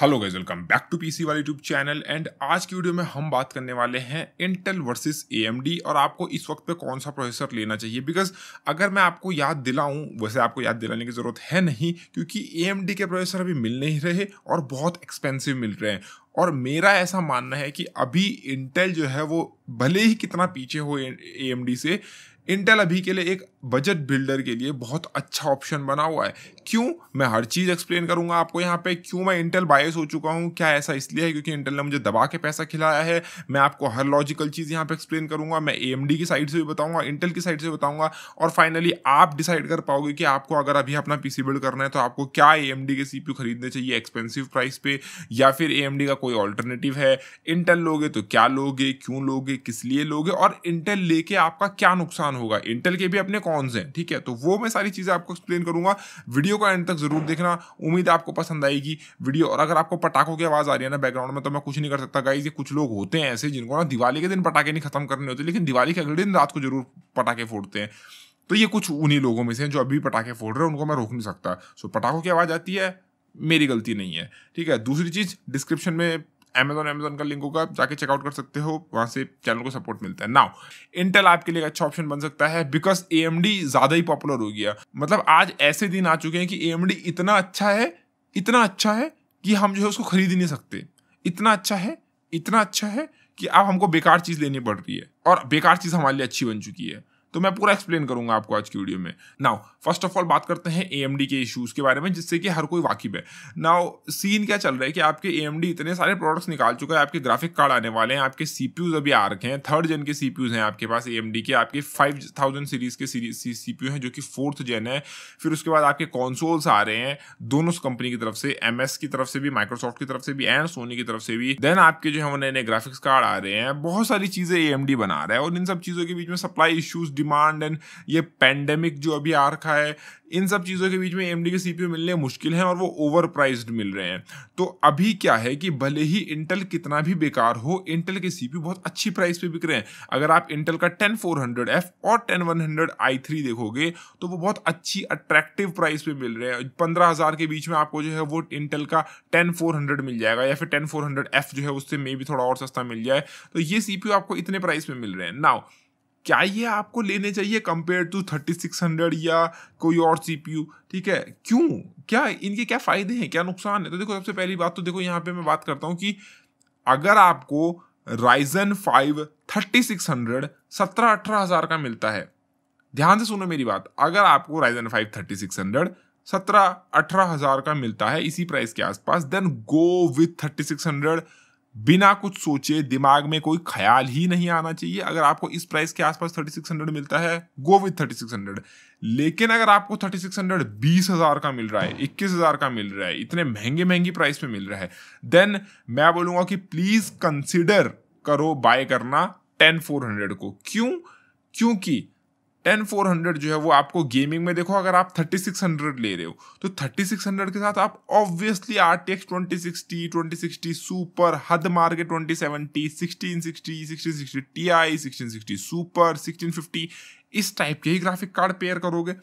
Hello guys, welcome back to PC वाला YouTube channel. And आज की वीडियो में हम बात करने वाले हैं इंटेल वर्सेस एएमडी और आपको इस वक्त पे कौन सा प्रोसेसर लेना चाहिए। बिकॉज अगर मैं आपको याद दिलाऊं, वैसे आपको याद दिलाने की ज़रूरत है नहीं, क्योंकि एएमडी के प्रोसेसर अभी मिल नहीं रहे और बहुत एक्सपेंसिव मिल रहे हैं। और मेरा ऐसा मानना है कि अभी इंटेल जो है वो भले ही कितना पीछे हो एएमडी से, इंटेल अभी के लिए एक बजट बिल्डर के लिए बहुत अच्छा ऑप्शन बना हुआ है। क्यों, मैं हर चीज़ एक्सप्लेन करूंगा आपको यहाँ पे। क्यों मैं इंटेल बायस हो चुका हूँ, क्या ऐसा इसलिए है क्योंकि इंटेल ने मुझे दबा के पैसा खिलाया है। मैं आपको हर लॉजिकल चीज़ यहाँ पे एक्सप्लेन करूंगा। मैं एएमडी की साइड से भी बताऊंगा, इंटेल की साइड से बताऊंगा, और फाइनली आप डिसाइड कर पाओगे कि आपको अगर अभी अपना पीसी बिल्ड करना है तो आपको क्या एएमडी के सीपीयू खरीदने चाहिए एक्सपेंसिव प्राइस पे, या फिर एएमडी का कोई ऑल्टरनेटिव है। इंटेल लोगे तो क्या लोगे, क्यों लोगे, किस लिए लोगे, और इंटेल लेके आपका क्या नुकसान होगा। इंटेल के भी अपने कॉन्स हैं, ठीक है, तो वो मैं सारी चीज़ें आपको एक्सप्लेन करूंगा। वीडियो को एंड तक जरूर देखना, उम्मीद है आपको पसंद आएगी वीडियो। और अगर आपको पटाखों की आवाज़ आ रही है ना बैकग्राउंड में, तो मैं कुछ नहीं कर सकता गाइस। ये कुछ लोग होते हैं ऐसे जिनको ना दिवाली के दिन पटाखे नहीं खत्म करने होते, लेकिन दिवाली के अगले दिन रात को जरूर पटाखे फोड़ते हैं। तो ये कुछ उन्हीं लोगों में से हैं जो अभी पटाखे फोड़ रहे हैं, उनको मैं रोक नहीं सकता। सो पटाखों की आवाज़ आती है, मेरी गलती नहीं है, ठीक है। दूसरी चीज़, डिस्क्रिप्शन में अमेजोन का लिंक होगा, जाके चेकआउट कर सकते हो, वहाँ से चैनल को सपोर्ट मिलता है। नाउ इंटेल आपके लिए अच्छा ऑप्शन बन सकता है बिकॉज एएमडी ज़्यादा ही पॉपुलर हो गया। मतलब आज ऐसे दिन आ चुके हैं कि एएमडी इतना अच्छा है कि हम जो है उसको खरीद ही नहीं सकते। इतना अच्छा है कि अब हमको बेकार चीज़ लेनी पड़ रही है, और बेकार चीज़ हमारे लिए अच्छी बन चुकी है। तो मैं पूरा एक्सप्लेन करूंगा आपको आज की वीडियो में। नाउ फर्स्ट ऑफ ऑल बात करते हैं एएमडी के इश्यूज के बारे में, जिससे कि हर कोई वाकिफ है। नाउ सीन क्या चल रहा है कि आपके एएमडी इतने सारे प्रोडक्ट्स निकाल चुका है, आपके ग्राफिक कार्ड आने वाले हैं, आपके सीपीयूज अभी आ रखे हैं, 3rd जेन के सीपीयूज हैं आपके पास एएमडी के, आपके 5000 सीरीज के सीपीयू हैं जो कि 4th जेन है। फिर उसके बाद आपके कॉन्सोल्स आ रहे हैं दोनों कंपनी की तरफ से, एमएस की तरफ से भी, माइक्रोसॉफ्ट की तरफ से भी, एंड सोनी की तरफ से भी। देन आपके जो है नए नए ग्राफिक्स कार्ड आ रहे हैं, बहुत सारी चीजें एएमडी बना रहा है। और इन सब चीजों के बीच में सप्लाई इश्यूज, डिमांड एंड ये पैंडेमिक जो अभी आ रखा है, इन सब चीज़ों के बीच में एएमडी के सीपीयू मिलने मुश्किल हैं और वो ओवर प्राइस्ड मिल रहे हैं। तो अभी क्या है कि भले ही इंटेल कितना भी बेकार हो, इंटेल के सीपीयू बहुत अच्छी प्राइस पे बिक रहे हैं। अगर आप इंटेल का 10400F और 10100i3 देखोगे तो वो बहुत अच्छी अट्रैक्टिव प्राइस पे मिल रहे हैं। 15,000 के बीच में आपको जो है वो इंटेल का 10400 मिल जाएगा, या फिर 10400F जो है उससे मे भी थोड़ा और सस्ता मिल जाए। तो ये सीपीयू आपको इतने प्राइस पे मिल रहे हैं। नाउ क्या ये आपको लेने चाहिए कंपेयर टू 3600 या कोई और सीपीयू, ठीक है। क्यों, क्या इनके क्या फायदे हैं, क्या नुकसान है? तो देखो, सबसे पहली बात तो देखो, यहाँ पे मैं बात करता हूँ कि अगर आपको Ryzen 5 3600 17-18 हज़ार का मिलता है, ध्यान से सुनो मेरी बात, अगर आपको Ryzen 5 3600 17-18 हज़ार का मिलता है इसी प्राइस के आसपास, देन गो विथ 3600। बिना कुछ सोचे, दिमाग में कोई ख्याल ही नहीं आना चाहिए। अगर आपको इस प्राइस के आसपास 3600 मिलता है, गो विथ 3600। लेकिन अगर आपको 3600 20,000 का मिल रहा है, 21,000 का मिल रहा है, इतने महंगी प्राइस पे मिल रहा है, देन मैं बोलूंगा कि प्लीज कंसिडर करो बाय करना 10400 को। क्योंकि 10400 जो है वो आपको गेमिंग में, देखो अगर आप 3600 ले रहे हो तो 3600 के साथ आप ऑब्वियसली RTX 2060 सुपर, हद मार के 2070, 1660, 1660 Ti, 1660 सुपर, 1650, इस टाइप के ही ग्राफिक कार्ड पेयर करोगे।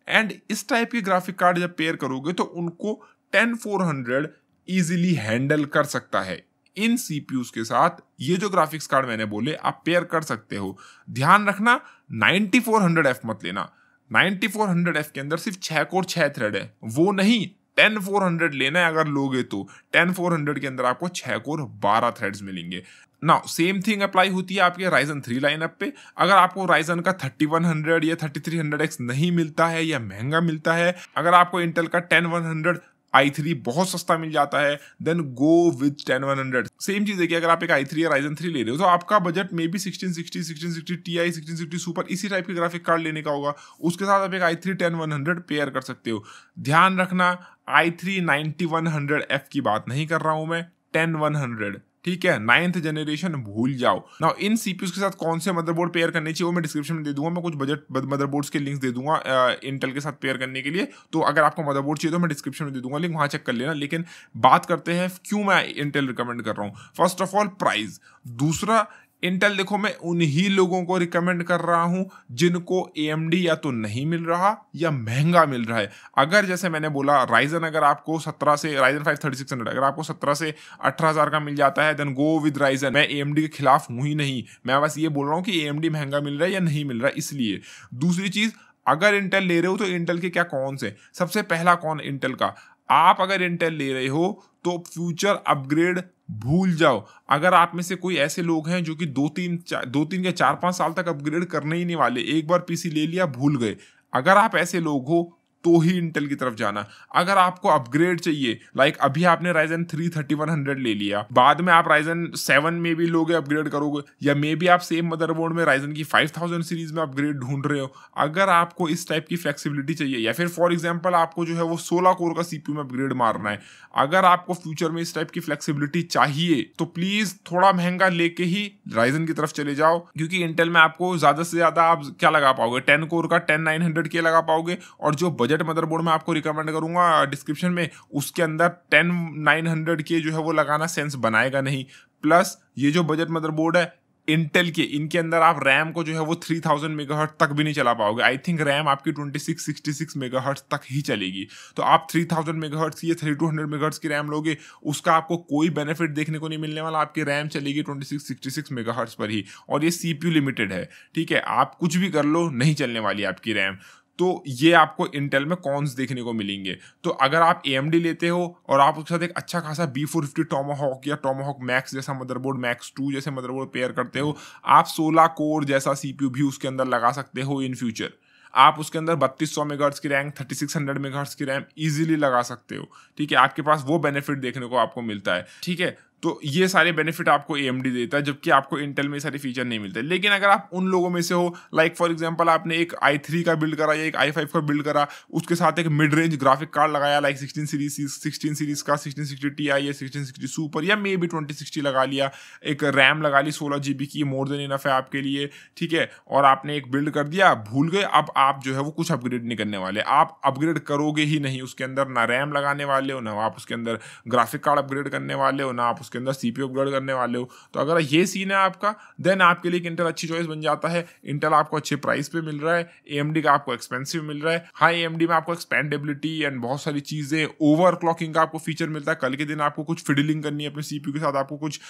एंड इस टाइप के ग्राफिक कार्ड जब पेयर करोगे तो उनको 10400 इजीली हैंडल कर सकता है। इन सीपीयूज के साथ ये जो ग्राफिक्स कार्ड मैंने बोले आप पेयर कर सकते हो। ध्यान रखना 9400F मत लेना। 9400F के अंदर सिर्फ 6 कोर 6 थ्रेड है, वो नहीं 10400 लेना है। अगर लोगे तो 10400 के अंदर आपको 6 कोर 12 थ्रेड्स मिलेंगे। नाउ सेम थिंग अप्लाई होती है आपके Ryzen 3 लाइनअप पे। अगर आपको Ryzen का 3100 या 3300X नहीं मिलता है या महंगा मिलता है, अगर आपको इंटेल का 10100i3 बहुत सस्ता मिल जाता है, देन गो विद 10100। सेम चीज है कि अगर आप एक i3 या Ryzen 3 ले रहे हो तो आपका budget may be 1660, 1660 Ti, 1660 super, इसी टाइप के ग्राफिक कार्ड लेने का होगा। उसके साथ आप एक i3 10100 पेयर कर सकते हो। ध्यान रखना i3 9100F की बात नहीं कर रहा हूं मैं, 10100, ठीक है। 9th जनरेशन भूल जाओ। नाउ इन सीपीयूज के साथ कौन से मदरबोर्ड पेयर करने चाहिए वो मैं डिस्क्रिप्शन में दे दूंगा। मैं कुछ बजट मदरबोर्ड्स के लिंक्स दे दूंगा इंटेल के साथ पेयर करने के लिए। तो अगर आपको मदरबोर्ड चाहिए तो मैं डिस्क्रिप्शन में दे दूंगा लिंक, वहां चेक कर लेना। लेकिन बात करते हैं क्यों मैं इंटेल रिकमेंड कर रहा हूँ। फर्स्ट ऑफ ऑल प्राइस, दूसरा इंटेल देखो मैं उन्हीं लोगों को रिकमेंड कर रहा हूं जिनको AMD या तो नहीं मिल रहा या महंगा मिल रहा है। अगर जैसे मैंने बोला राइजन अगर आपको 17 से राइजन 5 3600 अगर आपको 17 से 18,000 का मिल जाता है देन गो विद राइजन। मैं AMD के खिलाफ हूं ही नहीं, मैं बस ये बोल रहा हूँ कि AMD महंगा मिल रहा है या नहीं मिल रहा है इसलिए। दूसरी चीज, अगर इंटेल ले रहे हो तो इंटेल के क्या कौन से, सबसे पहला कौन इंटेल का, आप अगर इंटेल ले रहे हो तो फ्यूचर अपग्रेड भूल जाओ। अगर आप में से कोई ऐसे लोग हैं जो कि 2-3 या 4-5 साल तक अपग्रेड करने ही नहीं वाले, एक बार पीसी ले लिया भूल गए, अगर आप ऐसे लोग हो तो ही इंटेल की तरफ जाना। अगर आपको अपग्रेड चाहिए, लाइक अभी आपने राइजन 3 3100 ले लिया, बाद में आप राइजन 7 में भी लोगे अपग्रेड करोगे, या मे बी आप सेम मदरबोर्ड में राइजन की 5000 सीरीज में अपग्रेड ढूंढ रहे हो, अगर आपको इस टाइप की फ्लेक्सिबिलिटी चाहिए, या फिर फॉर एग्जांपल आपको जो है वो 16 कोर का CPU में अपग्रेड मारना है, अगर आपको फ्यूचर में इस टाइप की फ्लेक्सिबिलिटी चाहिए तो प्लीज थोड़ा महंगा लेके ही राइजन की तरफ चले जाओ, क्योंकि इंटेल में आपको ज्यादा से ज्यादा आप क्या लगा पाओगे, 10 कोर का 10900 के लगा पाओगे, और जो बजट मदरबोर्ड में आपको रिकमेंड करूंगा डिस्क्रिप्शन में उसके अंदर 10900 के जो है वो लगाना सेंस बनाएगा नहीं। प्लस ये जो बजट मदरबोर्ड है इंटेल के, इनके अंदर आप रैम को जो है वो 3000 मेगाहर्ट्ज तक भी नहीं चला पाओगे। आई थिंक रैम आपकी 2666 मेगाहर्ट्ज तक ही चलेगी। तो आप 3000 मेगाहर्ट्ज की या 3200 मेगाहर्ट्ज की रैम लोगे, उसका आपको कोई बेनिफिट देखने को नहीं मिलने वाला, आपकी रैम चलेगी 2666 मेगाहर्ट्ज पर ही, और ये CPU लिमिटेड है, ठीक है, आप कुछ भी कर लो नहीं चलने वाली आपकी रैम। तो ये आपको इंटेल में कॉन्स देखने को मिलेंगे। तो अगर आप AMD लेते हो और आप उसके साथ एक अच्छा खासा B450 टॉमाहॉक या टॉमाहॉक मैक्स जैसा मदरबोर्ड, मैक्स 2 जैसे मदरबोर्ड पेयर करते हो, आप 16 कोर जैसा CPU भी उसके अंदर लगा सकते हो इन फ्यूचर। आप उसके अंदर 3200 मेगाहर्ट्ज की रैम, 3600 मेगाहर्ट्ज की रैम इजीली लगा सकते हो, ठीक है, आपके पास वो बेनिफिट देखने को आपको मिलता है, ठीक है। तो ये सारे बेनिफिट आपको AMD देता है, जबकि आपको इंटेल में सारे फीचर नहीं मिलते। लेकिन अगर आप उन लोगों में से हो, लाइक फॉर एग्जांपल आपने एक i3 का बिल्ड करा या एक i5 का बिल्ड करा, उसके साथ एक मिड रेंज ग्राफिक कार्ड लगाया, लाइक 16 सीरीज का 1660 Ti या 1660 सुपर या मे बी 2060 लगा लिया, एक रैम लगा ली 16 GB की, मोर देन इनफ है आपके लिए, ठीक है, और आपने एक बिल्ड कर दिया, भूल गए, अब आप जो है वो कुछ अपग्रेड नहीं करने वाले, आप अपग्रेड करोगे ही नहीं उसके अंदर, ना रैम लगाने वाले हो, ना आप उसके अंदर ग्राफिक कार्ड अपग्रेड करने वाले हो, ना आप उसके अंदर CPU अपग्रेड करने वाले हो। तो अगर ये सीन है आपका, देन आपके लिए इंटेल अच्छी चॉइस बन जाता है। इंटेल आपको अच्छे प्राइस पे मिल रहा है, AMD का आपको एक्सपेंसिव मिल रहा है। हाँ, AMD में आपको एक्सपेंडेबिलिटी एंड बहुत सारी चीजें, ओवरक्लॉकिंग का आपको फीचर मिलता है, कल के दिन आपको कुछ फिडलिंग करनी है अपने CPU के साथ, आपको कुछ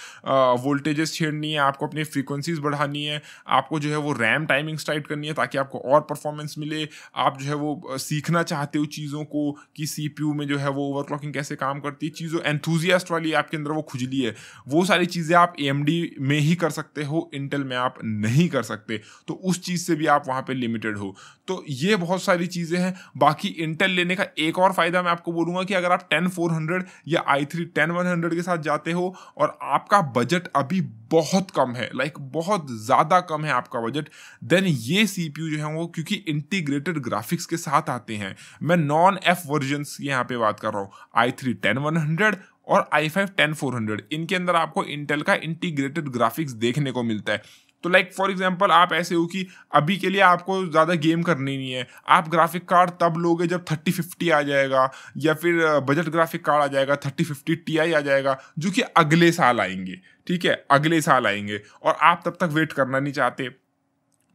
वोल्टेजेस छेड़नी है, आपको अपनी फ्रीक्वेंसीज बढ़ानी है, आपको जो है वो रैम टाइमिंग्स टाइट करनी है ताकि आपको और परफॉर्मेंस मिले, आप जो है वो सीखना चाहते हो चीज़ों को कि CPU में जो है वो ओवरक्लॉकिंग कैसे काम करती है, चीज़ों एंथुजियास्ट वाली आपके अंदर वो खुजली है, वो सारी चीज़ें आप AMD में ही कर सकते हो, इंटेल में आप नहीं कर सकते। तो उस चीज़ से भी आप वहाँ पे लिमिटेड हो। तो ये बहुत सारी चीज़ें हैं। बाकी इंटेल लेने का एक और फ़ायदा मैं आपको बोलूँगा कि अगर आप 10400 या i3 10100 के साथ जाते हो और आपका बजट अभी बहुत कम है, लाइक बहुत ज़्यादा कम है आपका बजट, देन ये CPU जो है वो, क्योंकि इंटीग्रेटेड ग्राफिक्स के साथ आते हैं, मैं नॉन F वर्जन्स की यहाँ पे बात कर रहा हूँ, i3 10100 और i5 10400, इनके अंदर आपको इंटेल का इंटीग्रेटेड ग्राफिक्स देखने को मिलता है। तो लाइक फॉर एग्जांपल आप ऐसे हो कि अभी के लिए आपको ज़्यादा गेम करनी नहीं है, आप ग्राफिक कार्ड तब लोगे जब 3050 आ जाएगा, या फिर बजट ग्राफिक कार्ड आ जाएगा, 3050 Ti आ जाएगा, जो कि अगले साल आएंगे, ठीक है, अगले साल आएंगे, और आप तब तक वेट करना नहीं चाहते।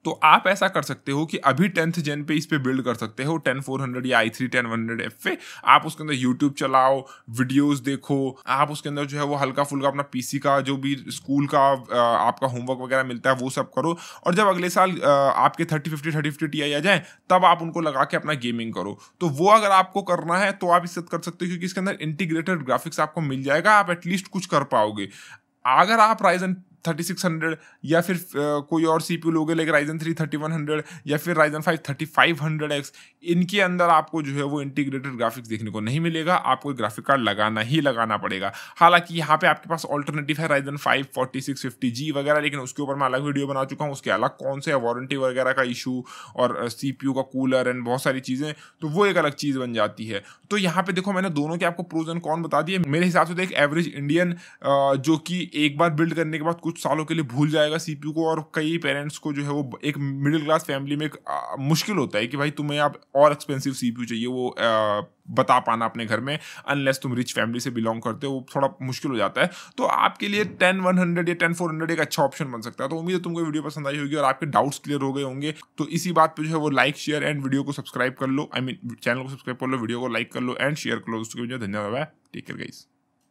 तो आप ऐसा कर सकते हो कि अभी 10th जेन पे इस पे बिल्ड कर सकते हो 10400 या i3 10100F पे, आप उसके अंदर यूट्यूब चलाओ, वीडियोस देखो, आप उसके अंदर जो है वो हल्का फुल्का अपना पीसी का जो भी स्कूल का आपका होमवर्क वगैरह मिलता है वो सब करो, और जब अगले साल आपके 3050 Ti आ जाए तब आप उनको लगा के अपना गेमिंग करो। तो वो अगर आपको करना है तो आप इससे कर सकते हो, क्योंकि इसके अंदर इंटीग्रेटेड ग्राफिक्स आपको मिल जाएगा, आप एटलीस्ट कुछ कर पाओगे। अगर आप राइजन 3600 या फिर कोई और CPU लोगे, लाइक राइजन 3 3100 या फिर राइजन 5 3500X, इनके अंदर आपको जो है वो इंटीग्रेटेड ग्राफिक्स देखने को नहीं मिलेगा, आपको ग्राफिक कार्ड लगाना ही लगाना पड़ेगा। हालांकि यहाँ पे आपके पास ऑल्टरनेटिव है राइजन 5 4650G वगैरह, लेकिन उसके ऊपर मैं अलग वीडियो बना चुका हूँ, उसके अलग कौन से वारंटी वगैरह का इशू और CPU का कूलर एंड बहुत सारी चीज़ें, तो वो एक अलग चीज़ बन जाती है। तो यहाँ पे देखो मैंने दोनों के आपको प्रोज एंड कॉन बता दिए। मेरे हिसाब से तो एक एवरेज इंडियन जो कि एक बार बिल्ड करने के बाद कुछ सालों के लिए भूल जाएगा सीपीयू को, और कई पेरेंट्स को जो है वो एक मिडिल क्लास फैमिली में एक मुश्किल होता है कि भाई तुम्हें अब और एक्सपेंसिव सीपीयू चाहिए, वो बता पाना अपने घर में, अनलेस तुम रिच फैमिली से बिलोंग करते हो, वो थोड़ा मुश्किल हो जाता है। तो आपके लिए 10100 या 10400 एक अच्छा ऑप्शन बन सकता है। तो उम्मीद है तुमको वीडियो पसंद आई होगी और आपके डाउट्स क्लियर हो गए होंगे। तो इसी बात पे जो है वो लाइक शेयर एंड वीडियो को सब्सक्राइब कर लो, चैनल को सब्सक्राइब कर लो, वीडियो को लाइक कर लो एंड शेयर कर लो दोस्तों के। धन्यवाद, टेक केयर गाइस।